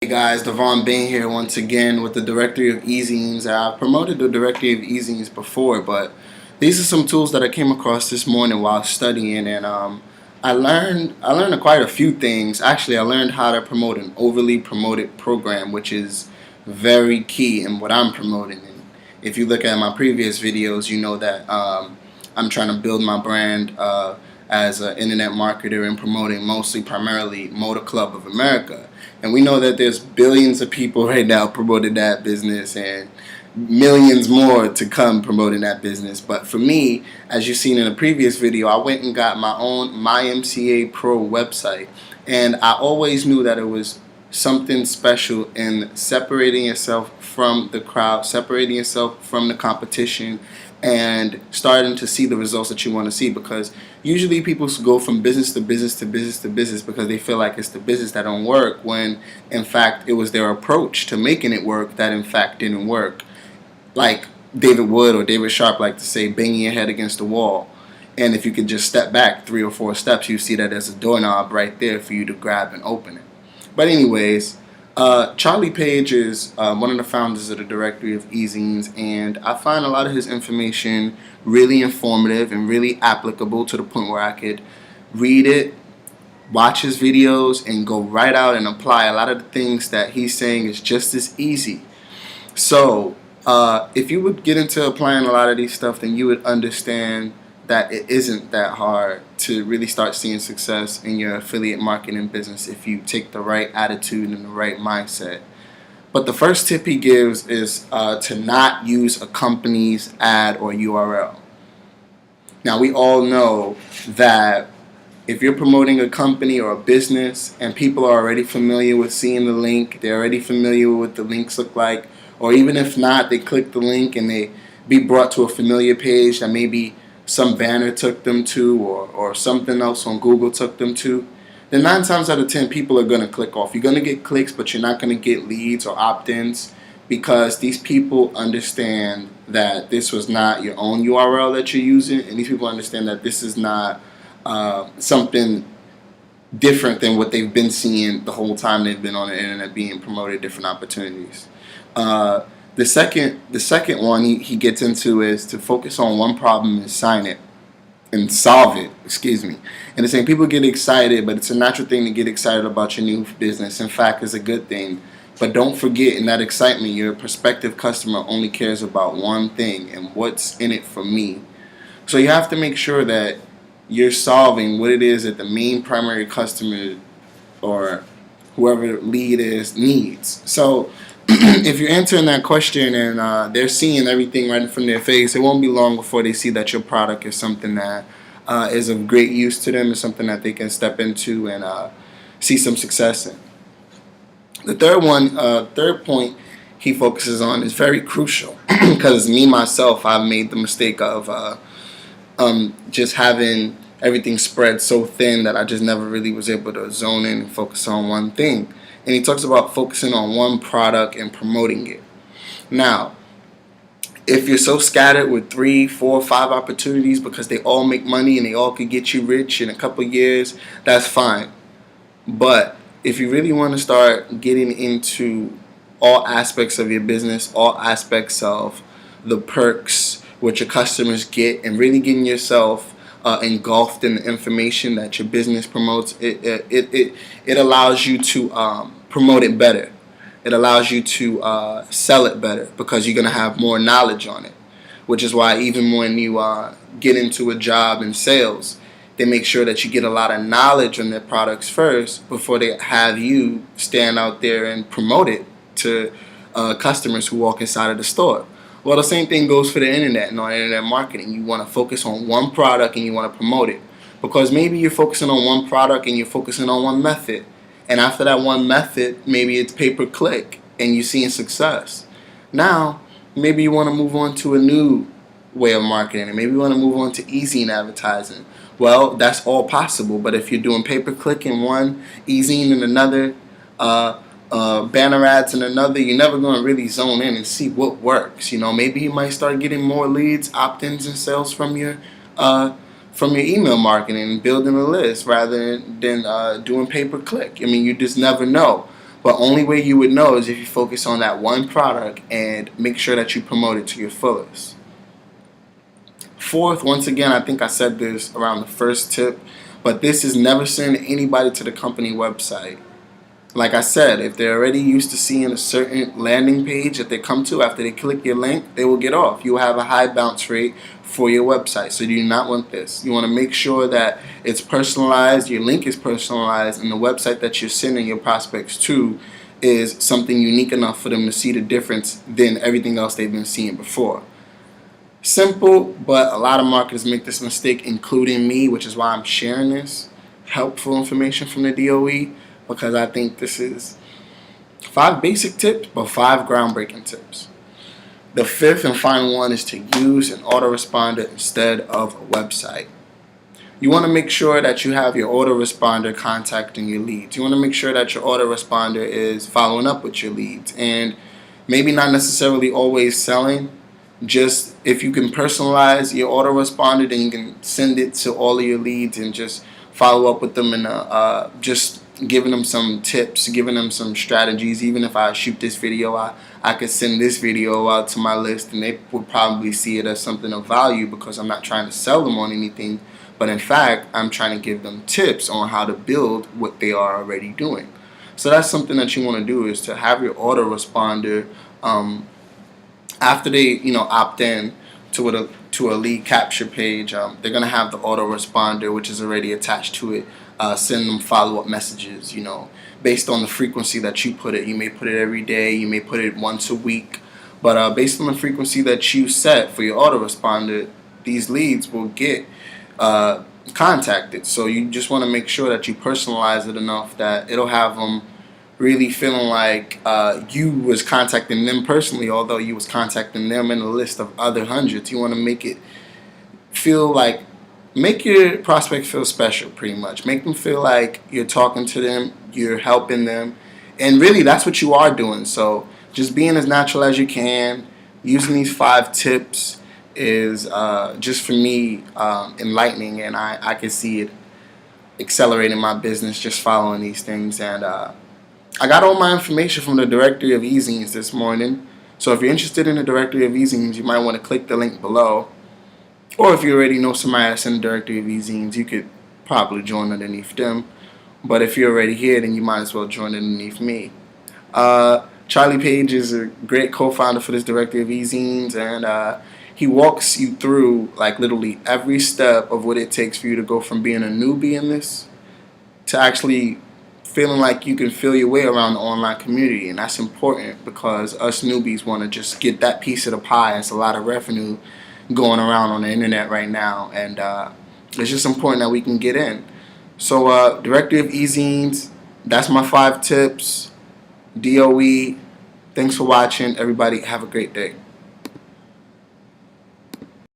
Hey guys, Devon Bain here once again with the directory of e-zines. I've promoted the directory of e-zines before, but these are some tools that I came across this morning while studying, and I learned quite a few things. Actually, I learned how to promote an overly promoted program, which is very key in what I'm promoting. And if you look at my previous videos, you know that I'm trying to build my brand as an internet marketer and promoting primarily Motor Club of America. And we know that there's billions of people right now promoting that business and millions more to come promoting that business. But for me, as you've seen in a previous video, I went and got my own MyMCA Pro website. And I always knew that it was something special in separating yourself from the crowd, separating yourself from the competition, and starting to see the results that you want to see. Because usually people go from business to business to business to business because they feel like it's the business that don't work, when in fact it was their approach to making it work that in fact didn't work. Like David Wood or David Sharp like to say, banging your head against the wall. And if you could just step back 3 or 4 steps, you see that there's a doorknob right there for you to grab and open it. But anyways, Charlie Page is one of the founders of the directory of e-zines, and I find a lot of his information really informative and really applicable to the point where I could read it, watch his videos, and go right out and apply a lot of the things that he's saying is just as easy. So if you would get into applying a lot of these stuff, then you would understand that it isn't that hard to really start seeing success in your affiliate marketing business if you take the right attitude and the right mindset. But the first tip he gives is to not use a company's ad or URL. Now, we all know that if you're promoting a company or a business and people are already familiar with seeing the link, they're already familiar with what the links look like, or even if not, they click the link and they be brought to a familiar page that maybe some banner took them to, or something else on Google took them to, then 9 times out of 10 people are going to click off. You're going to get clicks, but you're not going to get leads or opt-ins, because these people understand that this was not your own URL that you're using, and these people understand that this is not something different than what they've been seeing the whole time they've been on the internet being promoted different opportunities. The second one he gets into is to focus on one problem and solve it. Excuse me. And it's saying people get excited, but it's a natural thing to get excited about your new business. In fact, it's a good thing. But don't forget, in that excitement, your prospective customer only cares about one thing, and what's in it for me. So you have to make sure that you're solving what it is that the main primary customer or whoever lead is needs. So if you're answering that question and they're seeing everything right in front of their face, it won't be long before they see that your product is something that is of great use to them, and something that they can step into and see some success in. The third point he focuses on is very crucial because me myself, I've made the mistake of just having everything spread so thin that I just never really was able to zone in and focus on one thing. And he talks about focusing on one product and promoting it. Now, if you're so scattered with 3, 4, 5 opportunities because they all make money and they all could get you rich in a couple of years, that's fine. But if you really want to start getting into all aspects of your business, all aspects of the perks what your customers get, and really getting yourself engulfed in the information that your business promotes, it allows you to promote it better. It allows you to sell it better because you're going to have more knowledge on it, which is why even when you get into a job in sales, they make sure that you get a lot of knowledge on their products first before they have you stand out there and promote it to customers who walk inside of the store. Well, the same thing goes for the internet and on internet marketing. You want to focus on one product and you want to promote it, because maybe you're focusing on one product and you're focusing on one method, and after that one method, maybe it's pay-per-click and you're seeing success. Now, maybe you want to move on to a new way of marketing, and maybe you want to move on to e-zine advertising. Well, that's all possible, but if you're doing pay-per-click in one, e-zine in another, banner ads in another, you're never going to really zone in and see what works. Maybe you might start getting more leads, opt-ins, and sales from your email marketing and building a list rather than doing pay-per-click. I mean, you just never know. But only way you would know is if you focus on that one product and make sure that you promote it to your fullest. Fourth, once again, I think I said this around the first tip, but this is never send anybody to the company website. Like I said, if they're already used to seeing a certain landing page that they come to after they click your link, they will get off. You will have a high bounce rate for your website. So you do not want this. You want to make sure that it's personalized, your link is personalized, and the website that you're sending your prospects to is something unique enough for them to see the difference than everything else they've been seeing before. Simple, but a lot of marketers make this mistake, including me, which is why I'm sharing this helpful information from the DOE, because I think this is 5 basic tips, but 5 groundbreaking tips. The fifth and final one is to use an autoresponder instead of a website. You want to make sure that you have your autoresponder contacting your leads. You want to make sure that your autoresponder is following up with your leads, and maybe not necessarily always selling. Just if you can personalize your autoresponder, then you can send it to all of your leads and just follow up with them and just giving them some tips, giving them some strategies. Even if I shoot this video, I could send this video out to my list and they would probably see it as something of value, because I'm not trying to sell them on anything, but in fact I'm trying to give them tips on how to build what they are already doing. So that's something that you want to do, is to have your autoresponder after they opt in to a lead capture page. They're gonna have the autoresponder, which is already attached to it. Send them follow-up messages, based on the frequency that you put it. You may put it every day, you may put it once a week, but based on the frequency that you set for your autoresponder, these leads will get contacted. So you just want to make sure that you personalize it enough that it'll have them really feeling like you was contacting them personally, although you was contacting them in a list of other hundreds. You want to make it feel like, make your prospect feel special, pretty much. Make them feel like you're talking to them, you're helping them, and really that's what you are doing. So just being as natural as you can, using these 5 tips is just for me enlightening, and I can see it accelerating my business just following these things. And I got all my information from the directory of e-zines this morning. So if you're interested in the directory of e-zines, you might want to click the link below. Or if you already know somebody that's in the directory of e-zines, you could probably join underneath them. But if you're already here, then you might as well join underneath me. Charlie Page is a great co-founder for this directory of e-zines, and he walks you through like literally every step of what it takes for you to go from being a newbie in this to actually feeling like you can feel your way around the online community. And that's important, because us newbies want to just get that piece of the pie. It's a lot of revenue going around on the internet right now, and it's just important that we can get in. So directory of e-zines, that's my 5 tips. DOE, thanks for watching. Everybody have a great day.